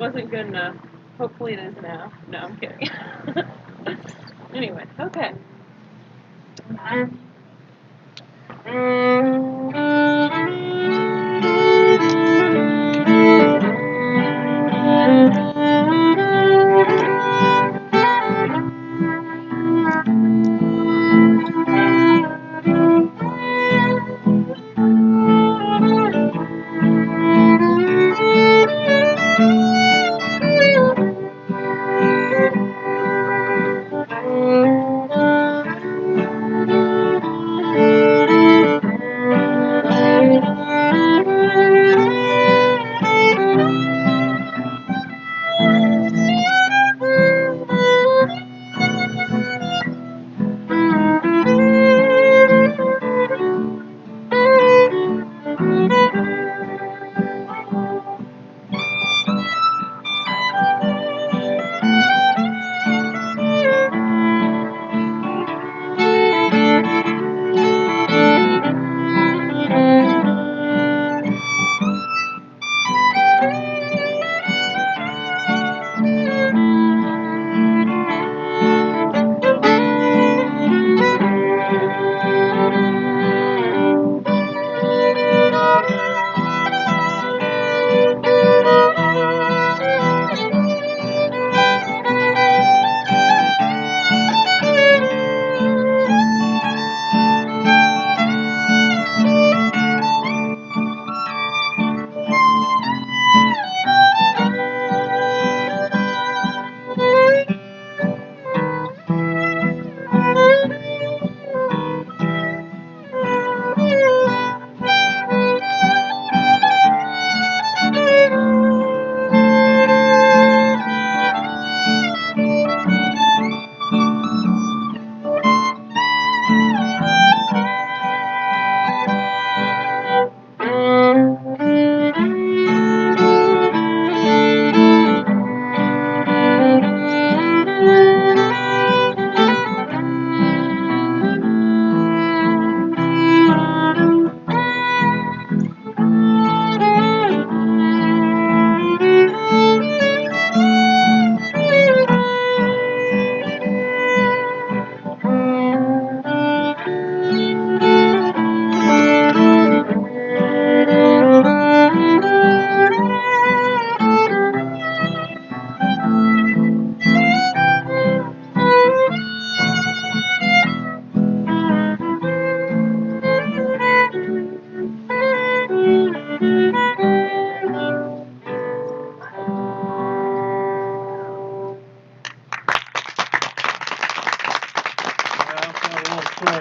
Wasn't good enough. Hopefully it is now. No, I'm kidding. Anyway, okay.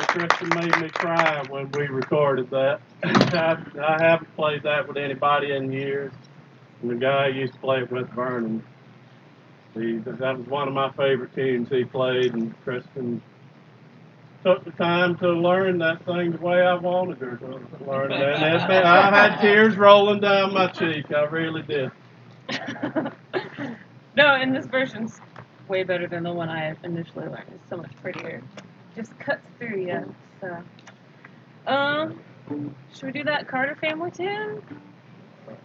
Kristen made me cry when we recorded that. I haven't played that with anybody in years. And the guy I used to play it with, Vernon, that was one of my favorite tunes he played, and Kristen took the time to learn that thing the way I wanted her to learn it. And I had tears rolling down my cheek. I really did. No, and this version's way better than the one I initially learned. It's so much prettier. Just cuts through you. So, should we do that Carter Family tune? We're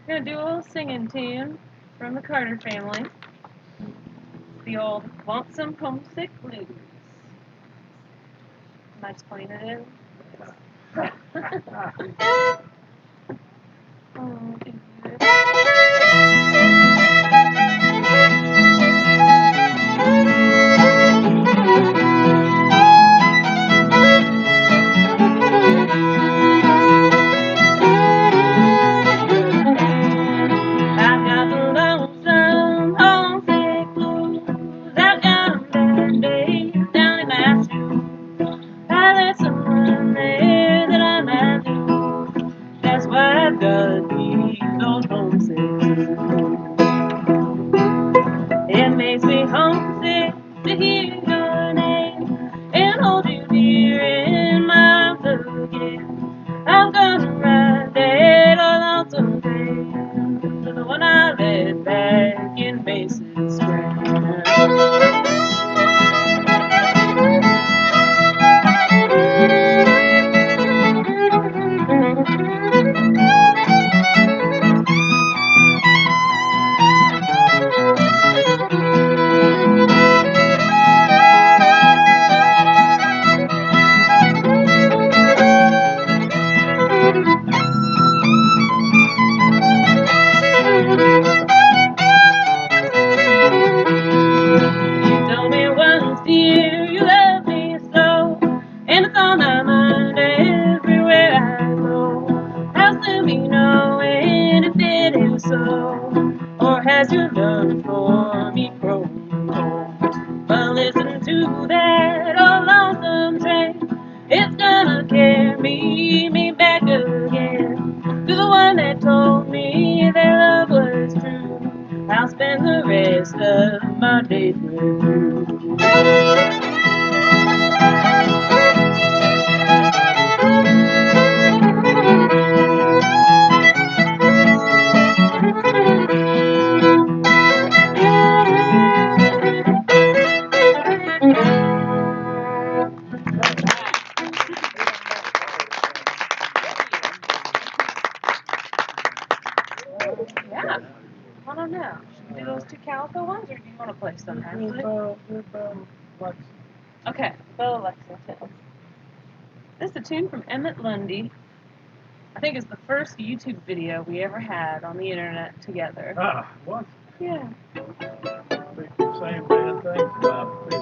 gonna do a little singing tune from the Carter Family. It's the old Lonesome Homesick Blues. Am I explaining it? I've got the lonesome homesick blues. I've got a bad day down in Massachusetts. There's someone there that I met. That's why I've got these Or has your love for me grown cold? Well, listen to that old lonesome train. It's gonna carry me back again to the one that told me that love was true. I'll spend the rest of my days with you. Yeah. I don't know. Should we do those two Calico ones, or do you want to play some actually? Okay, Bo Lexington. This is a tune from Emmett Lundy. I think it's the first YouTube video we ever had on the internet together. Ah, what? Yeah. People saying bad things about me.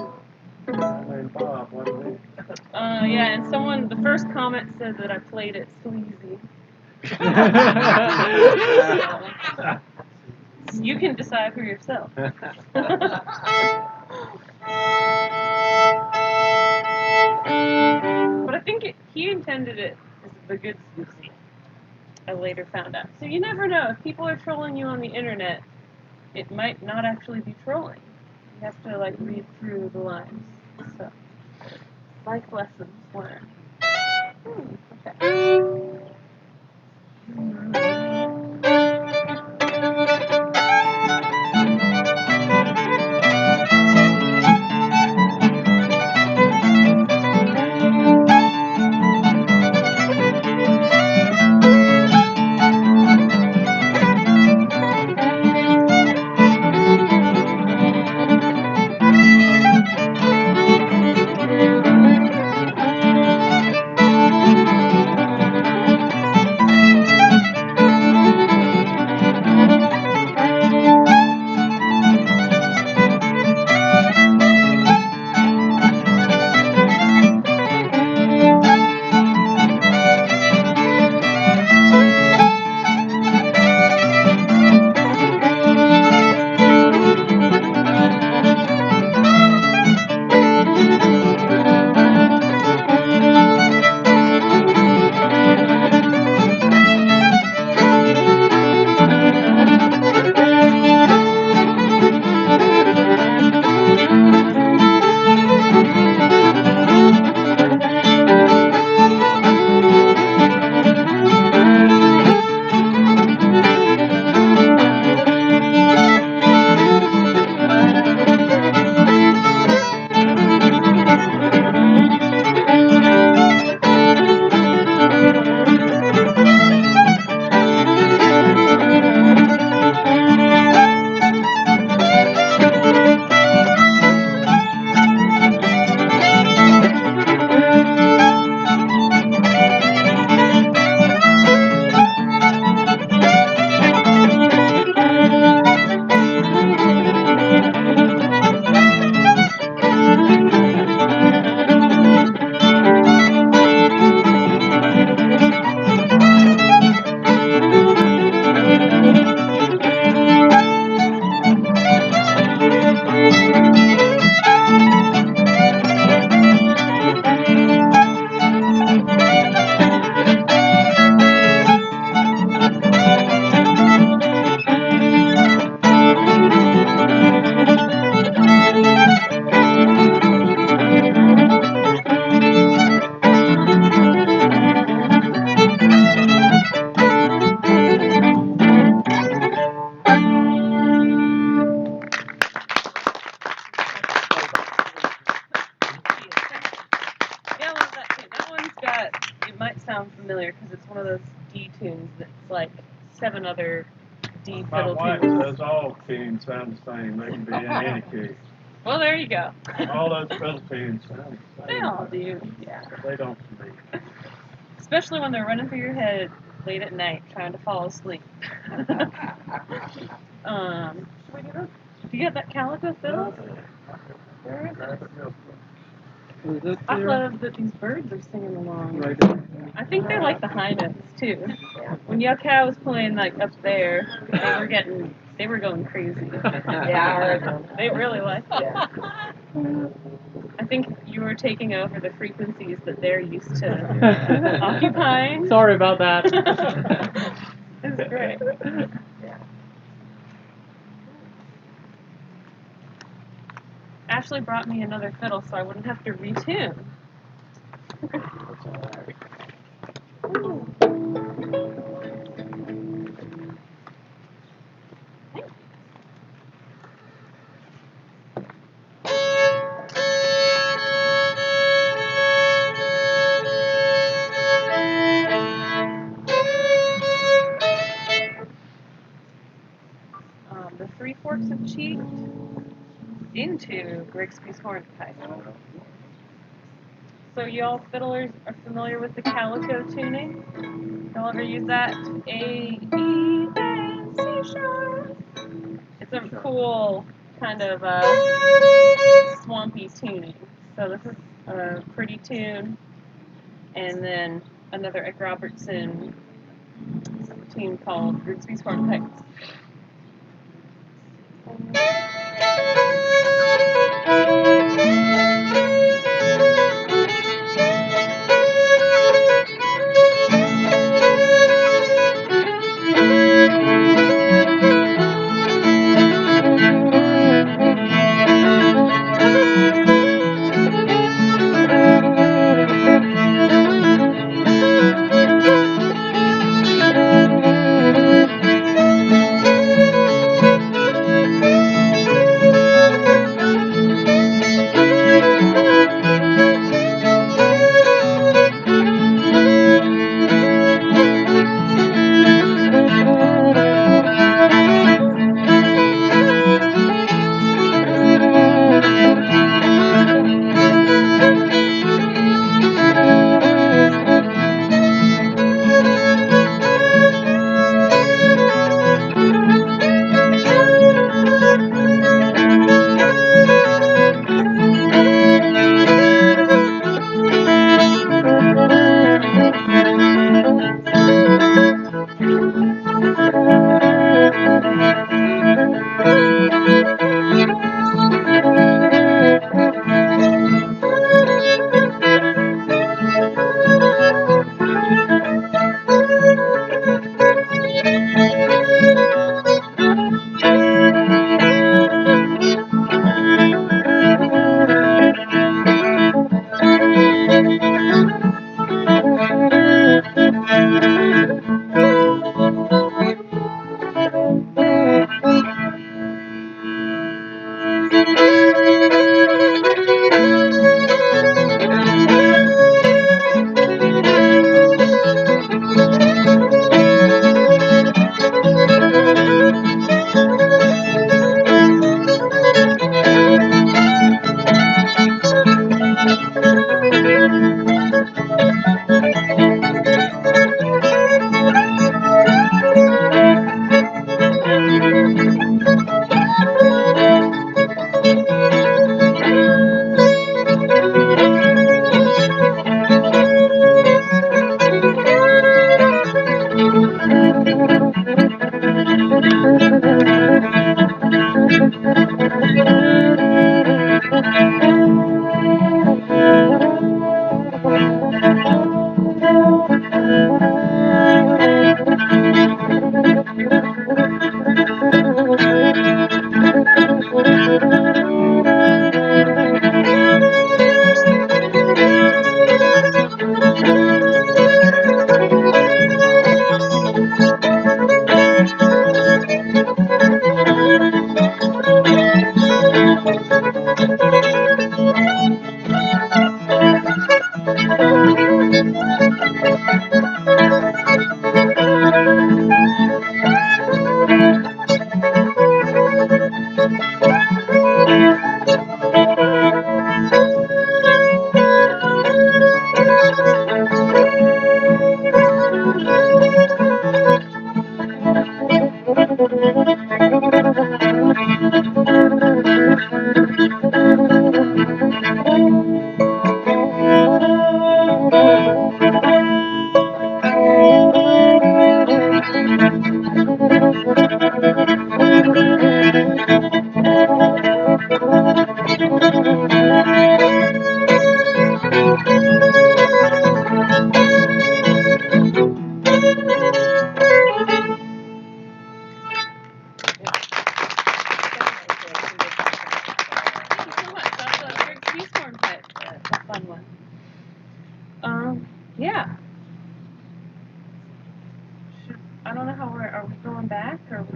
My name's Bob, what do you mean? Yeah, and someone, the first comment said that I played it sleazy. You can decide for yourself. But I think he intended it as the good Susie. I later found out. So you never know. If people are trolling you on the internet, it might not actually be trolling. You have to like read through the lines. So, life lessons learned. Okay. Sound familiar because it's one of those D tunes that's like 7 other D My fiddle wife tunes. says all tunes sound the same. They can be in any key. Well, there you go. All those fiddle tunes sound the same. They all do, yeah. But they don't to me. Especially when they're running through your head late at night trying to fall asleep. Should we do this? Do you get that calico fiddle? Where is it? I love that these birds are singing along. I think they like the high notes too. When Yucca was playing like up there, they were getting They were going crazy. Yeah, I heard them. They really liked it. Yeah. I think you were taking over the frequencies that they're used to occupying. Sorry about that. It's great. Yeah. Ashley brought me another fiddle so I wouldn't have to retune. That's all right. The Three Forks of Cheek into Grigsby's Hornpipe. So y'all fiddlers are familiar with the calico tuning? Y'all ever use that? A, E, and C sharp. It's a cool kind of swampy tuning. So this is a pretty tune, and then another Ike Robertson tune called Grigsby's Hornpipe.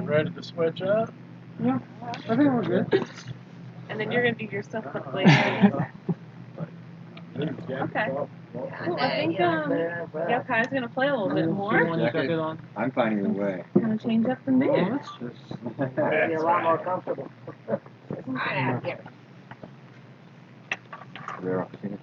Ready to switch up? Yeah, I think we're good. And then you're gonna do your stuff later, I guess. Okay. Yeah, Cool. I think Kai's gonna play a little bit more. When you got it on. I'm fine either way. Gonna change up the mood. Let's just. It'll be a lot more comfortable. Right out here. They're opportunity.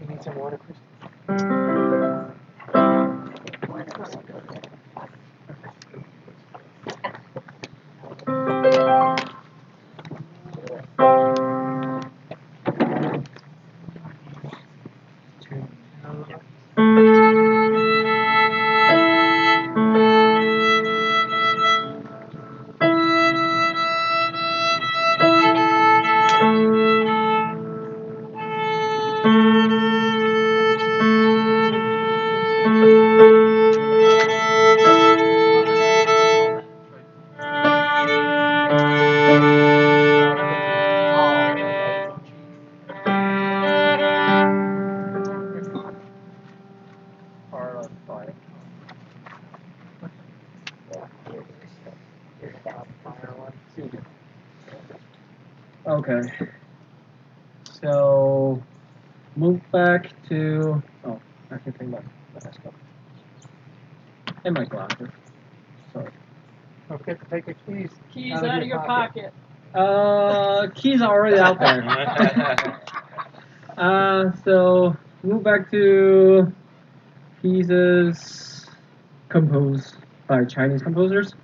You need some water, Chris? Okay. So move back to. Oh, I can take my desktop and my glasses. Sorry. Don't forget to take your keys. Keys out of your pocket. Keys are already out there. So move back to pieces composed by Chinese composers.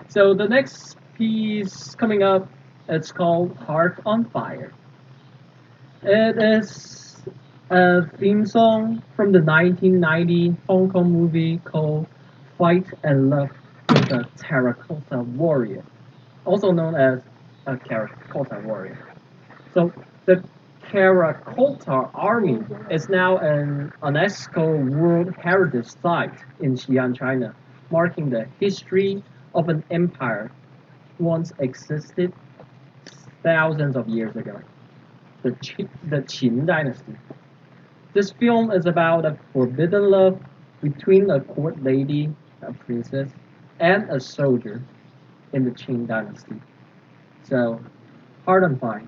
So the next piece coming up, it's called Heart on Fire. It is a theme song from the 1990 Hong Kong movie called Fight and Love with a Terracotta Warrior, also known as a Terracotta Warrior. So the Terracotta Army is now an UNESCO World Heritage Site in Xi'an, China, marking the history of an empire once existed thousands of years ago, the Qin Dynasty. This film is about a forbidden love between a court lady, a princess, and a soldier in the Qin Dynasty. So, Heart on Fire.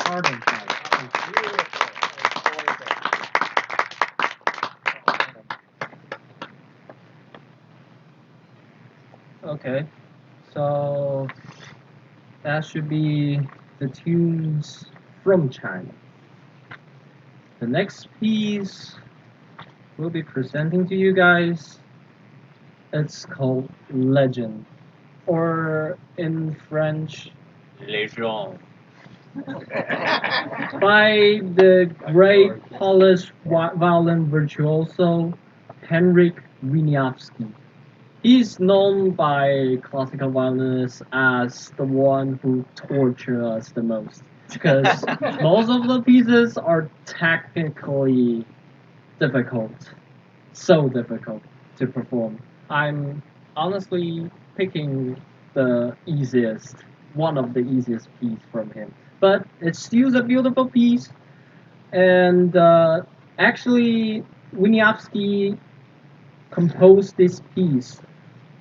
Hard on fire. Okay, so that should be the tunes from China. The next piece we'll be presenting to you guys, it's called Legend, or in French, Légende, by the great Polish violin virtuoso Henryk Wieniawski. He's known by classical violinists as the one who tortures us the most because most of the pieces are technically difficult, so difficult to perform. I'm honestly picking the easiest, one of the easiest piece from him, but it's still a beautiful piece. And actually, Wieniawski composed this piece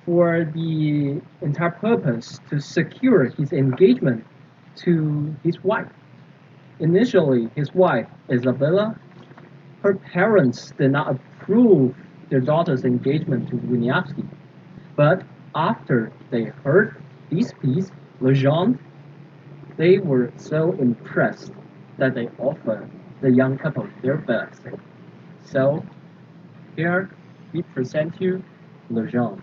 for the entire purpose to secure his engagement to his wife. Initially, his wife, Isabella, her parents did not approve their daughter's engagement to Wieniawski. But after they heard this piece, Legendre, they were so impressed that they offered the young couple their blessing. So here we present you Legendre.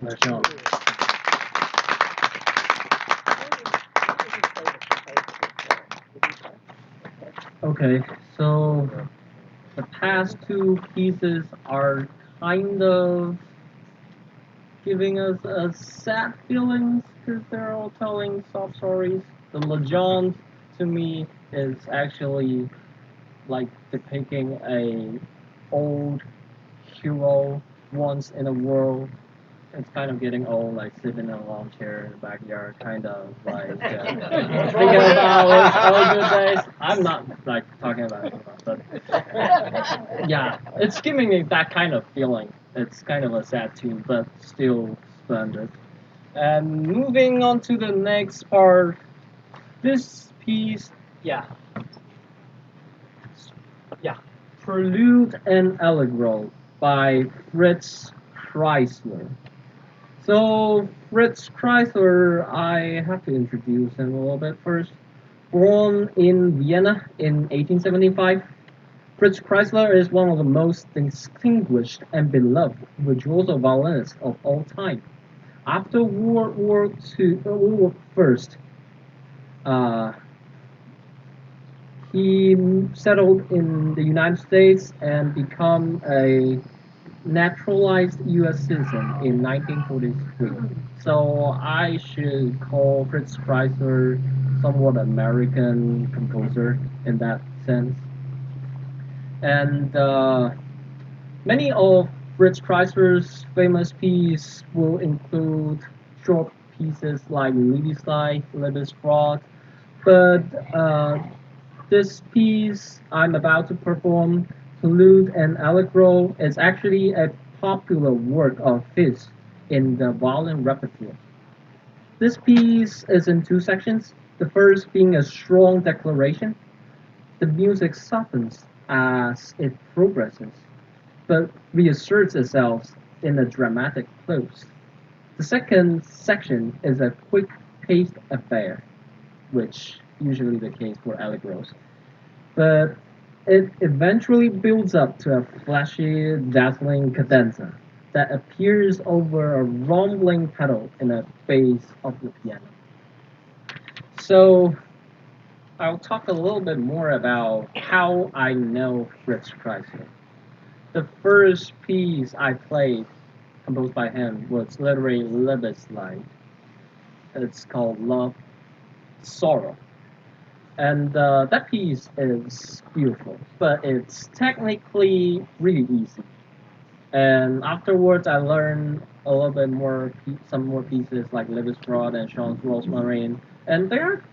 Nice job. Okay, so the past two pieces are kind of giving us a sad feelings because they're all telling soft stories. The Legend to me is actually like depicting a old hero once in a world. It's kind of getting old, like sitting in a lawn chair in the backyard, kind of like thinking about his old good days. I'm not like talking about it, but yeah, it's giving me that kind of feeling. It's kind of a sad tune, but still splendid. And moving on to the next part, this piece, yeah, Prelude and Allegro by Fritz Kreisler. So Fritz Kreisler, I have to introduce him a little bit first. Born in Vienna in 1875, Fritz Kreisler is one of the most distinguished and beloved virtuoso violinists of all time. After World War First, uh, he settled in the United States and become a naturalized U.S. citizen in 1943. So I should call Fritz Kreisler somewhat American composer in that sense. And many of Fritz Kreisler's famous pieces will include short pieces like Liebeslied, Liebesbrot, but this piece I'm about to perform, Prelude and Allegro, is actually a popular work of his in the violin repertoire. This piece is in two sections, the first being a strong declaration. The music softens as it progresses, but reasserts itself in a dramatic close. The second section is a quick paced affair, which usually the case for allegros, but it eventually builds up to a flashy, dazzling cadenza that appears over a rumbling pedal in the bass of the piano. So I'll talk a little bit more about how I know Fritz Kreisler. The first piece I played, composed by him, was literally Liebeslied. It's called Love, Sorrow. And that piece is beautiful, but it's technically really easy. And afterwards, I learned a little bit more, some more pieces like Liebesbrot and Chants Rosmarin, and they're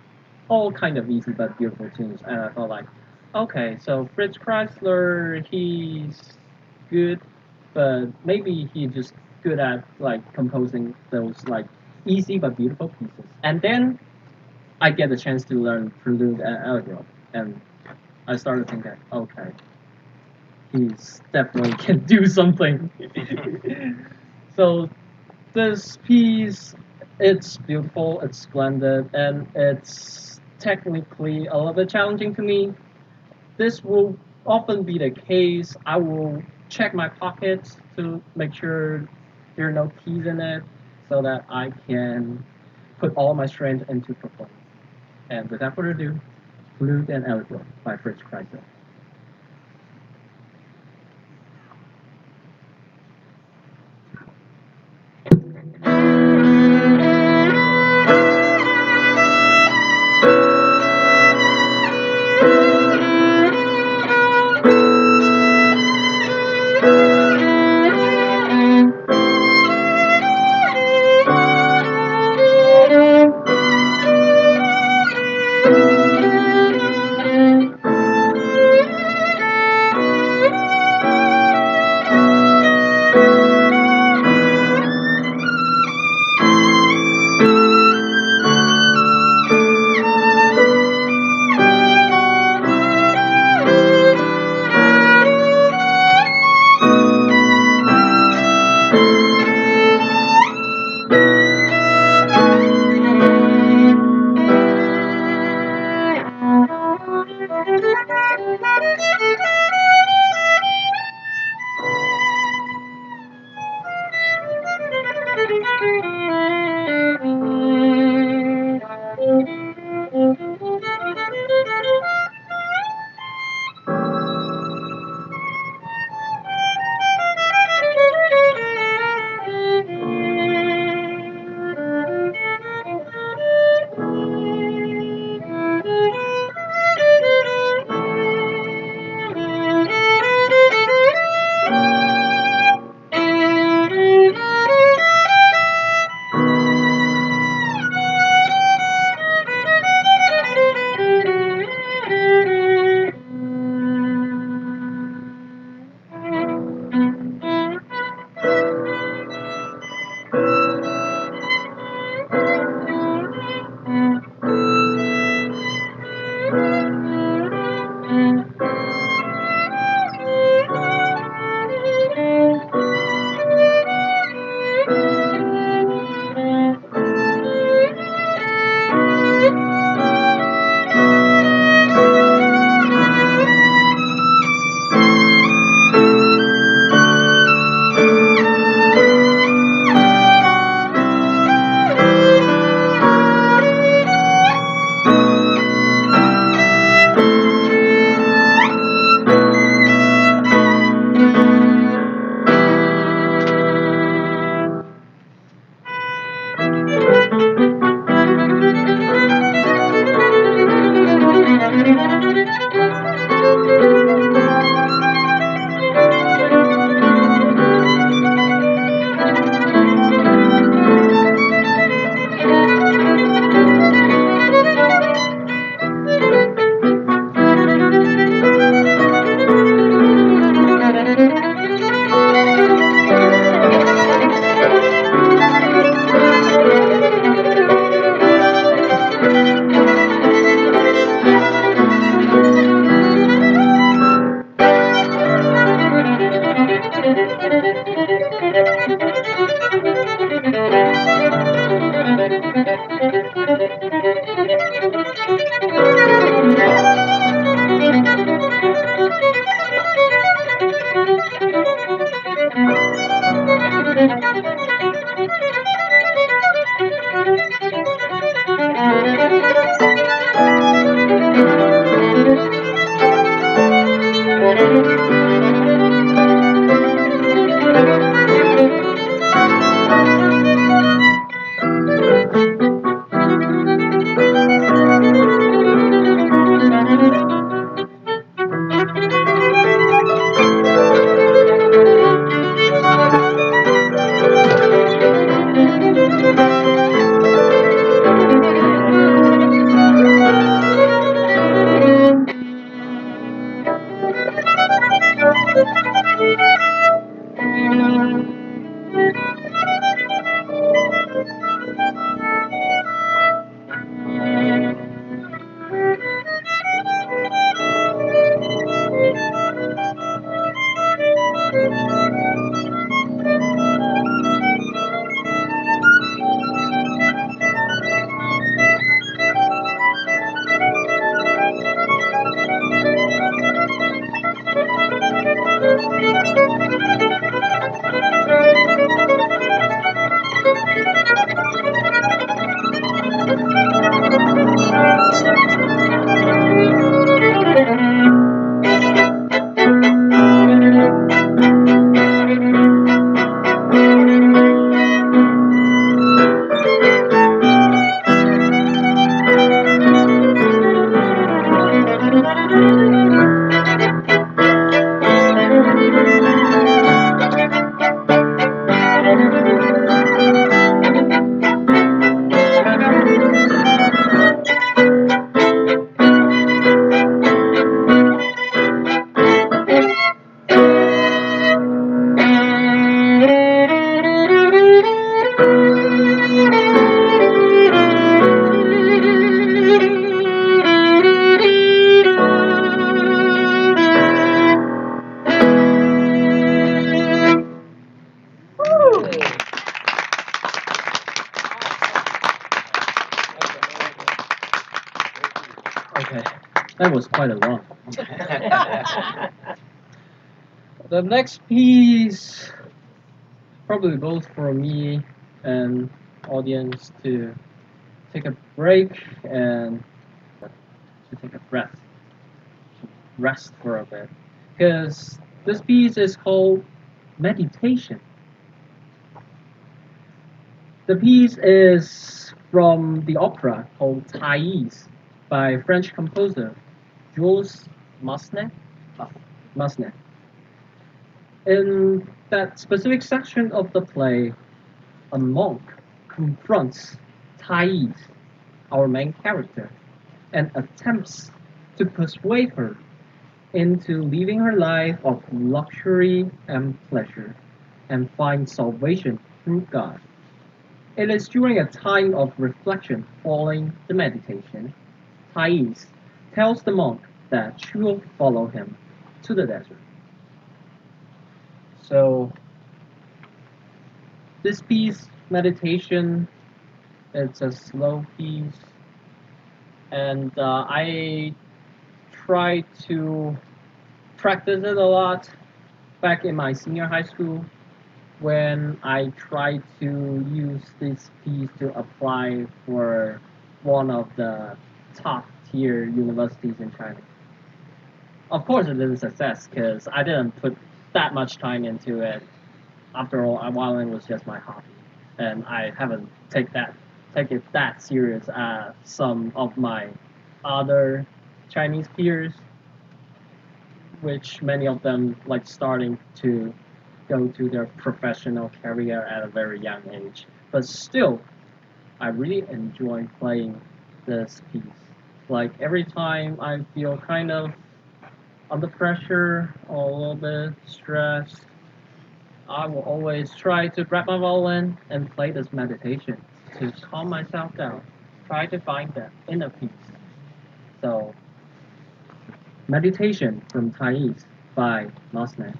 all kind of easy but beautiful tunes. And I felt like, okay, so Fritz Kreisler, he's good, but maybe he's just good at like composing those like easy but beautiful pieces. And then I get the chance to learn Prelude and Allegro, and I started thinking, okay, he's definitely can do something. So this piece, it's beautiful, it's splendid, and it's technically a little bit challenging to me. This will often be the case. I will check my pockets to make sure there are no keys in it, so that I can put all my strength into performance. And without further ado, Flute and Allegro by Fritz Kreisler. Okay, that was quite a lot. The next piece, probably both for me and audience to take a break and to take a breath, to rest for a bit. Because this piece is called Meditation. The piece is from the opera called Thais by French composer Jules Massenet. Massenet. In that specific section of the play, a monk confronts Thais, our main character, and attempts to persuade her into living her life of luxury and pleasure and find salvation through God. It is during a time of reflection following the meditation, Thais tells the monk that she will follow him to the desert. So, this piece, meditation, it's a slow piece, and I try to practice it a lot back in my senior high school when I tried to use this piece to apply for one of the top tier universities in China. Of course, it didn't success because I didn't put that much time into it. After all, violin was just my hobby, and I haven't take it that serious as some of my other Chinese peers, which many of them like starting to go to their professional career at a very young age. But still, I really enjoy playing this piece. Like every time I feel kind of under pressure or a little bit stressed, I will always try to grab my violin and play this meditation to calm myself down. Try to find that inner peace. So, Meditation from Thais by Massenet.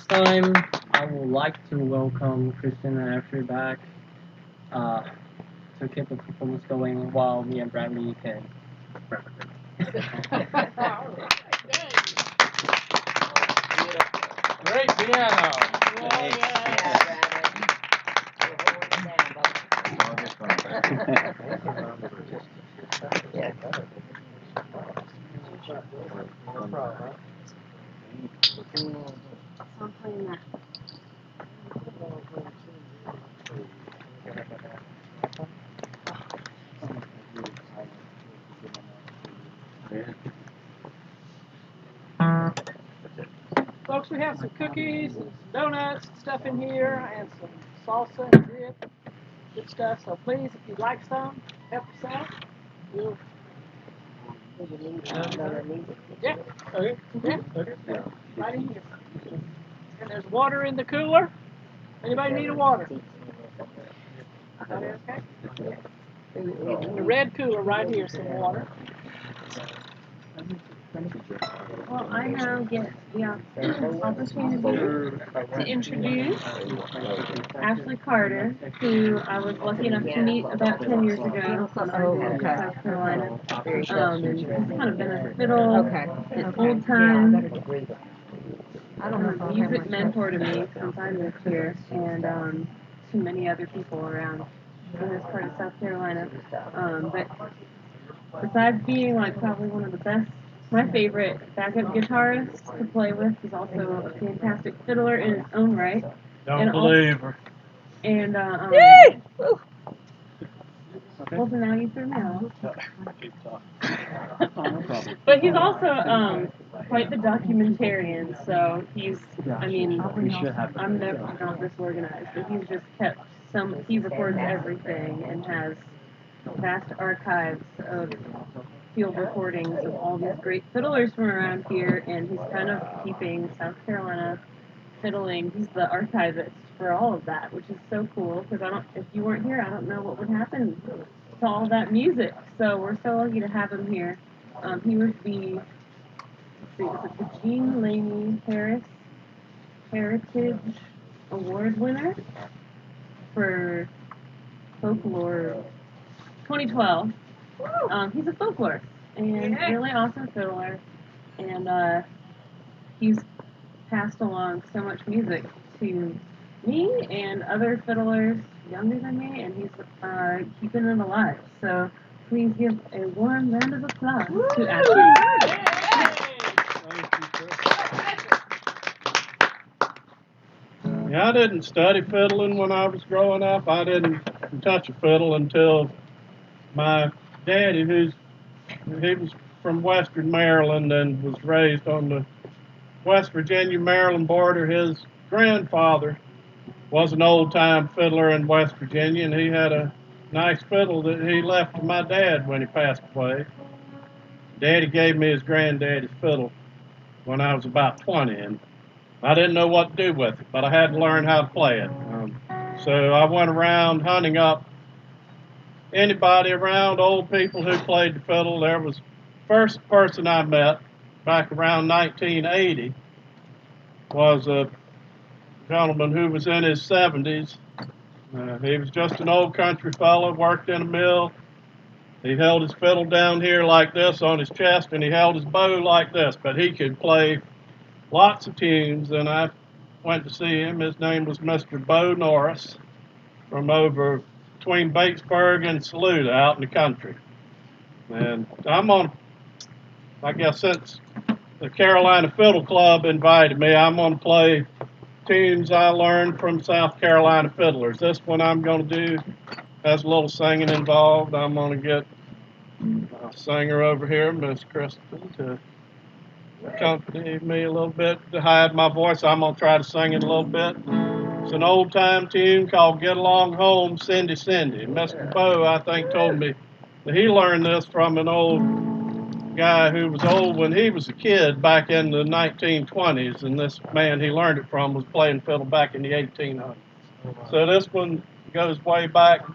time, I would like to welcome Christian and Ashley back to keep the performance going while me and Bradley can replicate. Great piano. I'm playing that. Folks, we have some cookies and some donuts and stuff in here, and some salsa and dip, good stuff. So please, if you'd like some, help yourself. We'll yeah, Okay. yeah, right in here. And there's water in the cooler. Anybody need a water? Okay. In the red cooler right here, some water. Well, I now get the opportunity to introduce Ashley Carter, who I was lucky enough to meet about 10 years ago when I was in South Carolina. And he's kind of been a fiddle, an old time music mentor to me since I moved here, and to many other people around in this part of South Carolina. But besides being like probably one of the best, my favorite backup guitarist to play with, he's also a fantastic fiddler in his own right. Don't And believe her. And well, so now you threw me off. But he's also quite the documentarian, so he's, I mean, I'm never not this organized, but he's just kept he records everything and has vast archives of field recordings of all these great fiddlers from around here, and he's kind of keeping South Carolina fiddling. He's the archivist for all of that, which is so cool, because if you weren't here, I don't know what would happen to all that music. So we're so lucky to have him here. He was the Jean Laney Harris Heritage Award winner for folklore 2012. He's a folklorist and really awesome fiddler, and he's passed along so much music to me and other fiddlers younger than me, and he's keeping it alive. So please give a warm round of applause to Ashley. Yeah, I didn't study fiddling when I was growing up. I didn't touch a fiddle until my daddy, he was from Western Maryland and was raised on the West Virginia-Maryland border. His grandfather was an old-time fiddler in West Virginia, and he had a nice fiddle that he left to my dad when he passed away. Daddy gave me his granddaddy's fiddle when I was about 20, and I didn't know what to do with it, but I had to learn how to play it. So I went around hunting up anybody around, old people who played the fiddle. There was first person I met back around 1980 was a gentleman who was in his 70s. He was just an old country fellow, worked in a mill. He held his fiddle down here like this on his chest, and he held his bow like this, but he could play lots of tunes, and I went to see him. His name was Mr. Bo Norris from over between Batesburg and Saluda out in the country. And I guess since the Carolina Fiddle Club invited me, I'm going to play tunes I learned from South Carolina fiddlers. This one I'm going to do has a little singing involved. I'm going to get a singer over here, Miss Kristen, to accompany me a little bit to hide my voice. I'm going to try to sing it a little bit. It's an old-time tune called Get Along Home, Cindy, Cindy. Mr. Bo, I think, told me that he learned this from an old guy who was old when he was a kid back in the 1920s, and this man he learned it from was playing fiddle back in the 1800s. So this one goes way back.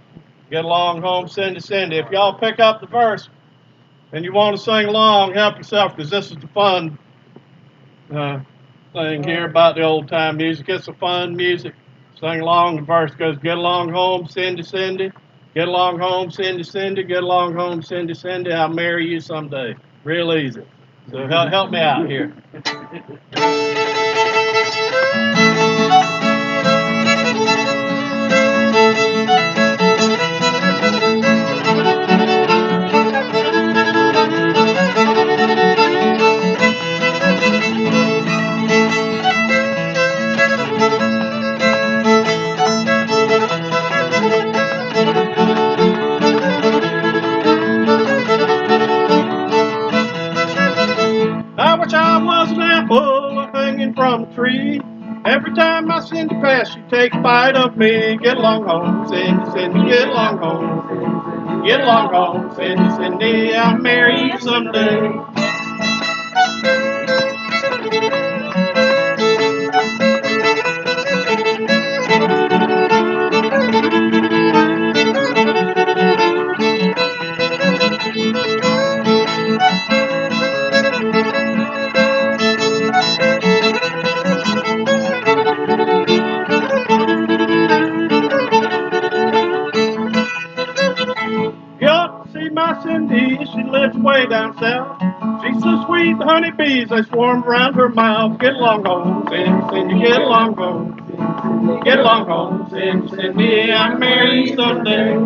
Get Along Home, Cindy, Cindy. If y'all pick up the verse and you want to sing along, help yourself, because this is the fun thing here about the old time music. It's a fun music. Sing along. The verse goes, "Get along home, Cindy, Cindy. Get along home, Cindy, Cindy. Get along home, Cindy, Cindy. I'll marry you someday." Real easy. So help me out here. I wish I was an apple hanging from a tree. Every time I Cindy pass, she take a bite of me. Get along home, Cindy, Cindy, get along home. Get along home, Cindy, Cindy, I'll marry you someday. You ought to see my Cindy, she lives way down south. She's so sweet, the honeybees, they swarm around her mouth. Get along home, Cindy, Cindy, get along home. Get along home, Cindy, Cindy, I'll marry you someday.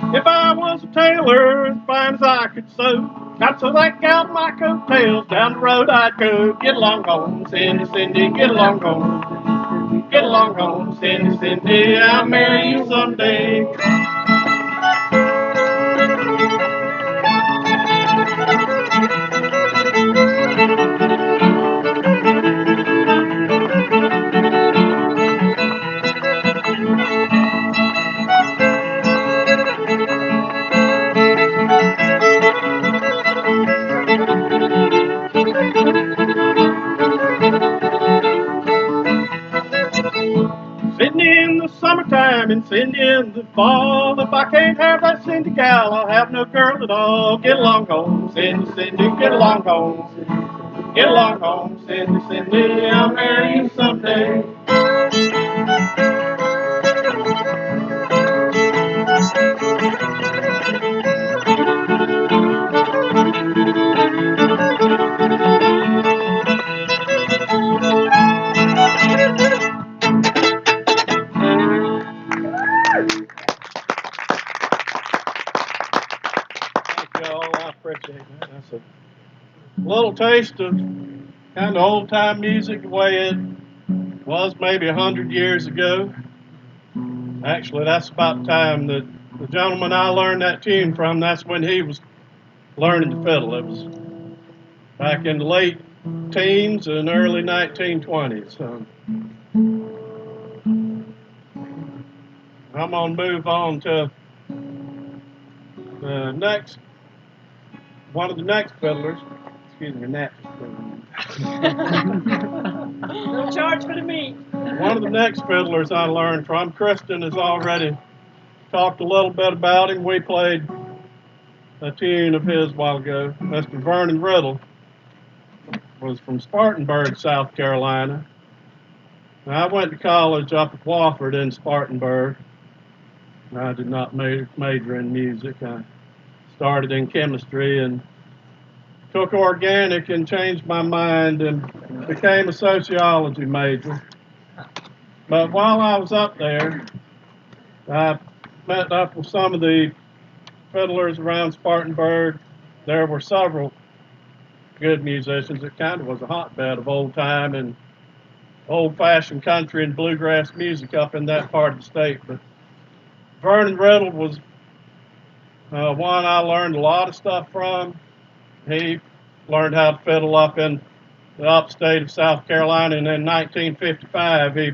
If I was a tailor as fine as I could sew, I'd sew that gal my coattails, down the road I'd go. Get along home, Cindy, Cindy, get along home. Get along home, Cindy, Cindy, I'll marry you someday. Cindy in the summertime and Cindy in the fall. If I can't have that Cindy gal, I'll have no girl at all. Get along home, Cindy, Cindy, get along home. Get along home, Cindy, Cindy, I'll marry you someday. Thank y'all, I appreciate that. That's a little taste of kind of old time music the way it was maybe 100 years ago. Actually, that's about the time that the gentleman I learned that tune from, that's when he was learning the fiddle. It was back in the late teens and early 1920s. So I'm going to move on to the next, one of the next fiddlers. Excuse me, No charge for the meat. one of the next fiddlers I learned from. Kristen has already talked a little bit about him. We played a tune of his a while ago. Mr. Vernon Riddle was from Spartanburg, South Carolina. Now, I went to college up at Wofford in Spartanburg. I did not major in music. I started in chemistry and took organic and changed my mind and became a sociology major. But while I was up there, I met up with some of the fiddlers around Spartanburg. There were several good musicians. It kind of was a hotbed of old time and old-fashioned country and bluegrass music up in that part of the state. But Vernon Riddle was one I learned a lot of stuff from. He learned how to fiddle up in the upstate of South Carolina, and in 1955 he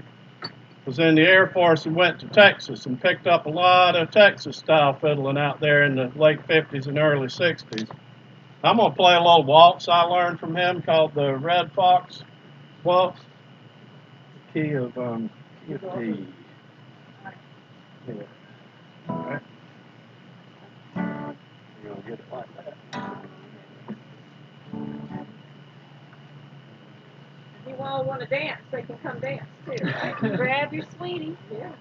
was in the Air Force and went to Texas and picked up a lot of Texas style fiddling out there in the late 50s and early 60s. I'm going to play a little waltz I learned from him called the Red Fox Waltz. Key of D. Yeah. All right. You're going to get it like that. If you all want to dance, they can come dance too. Right? Grab your sweetie. Yeah.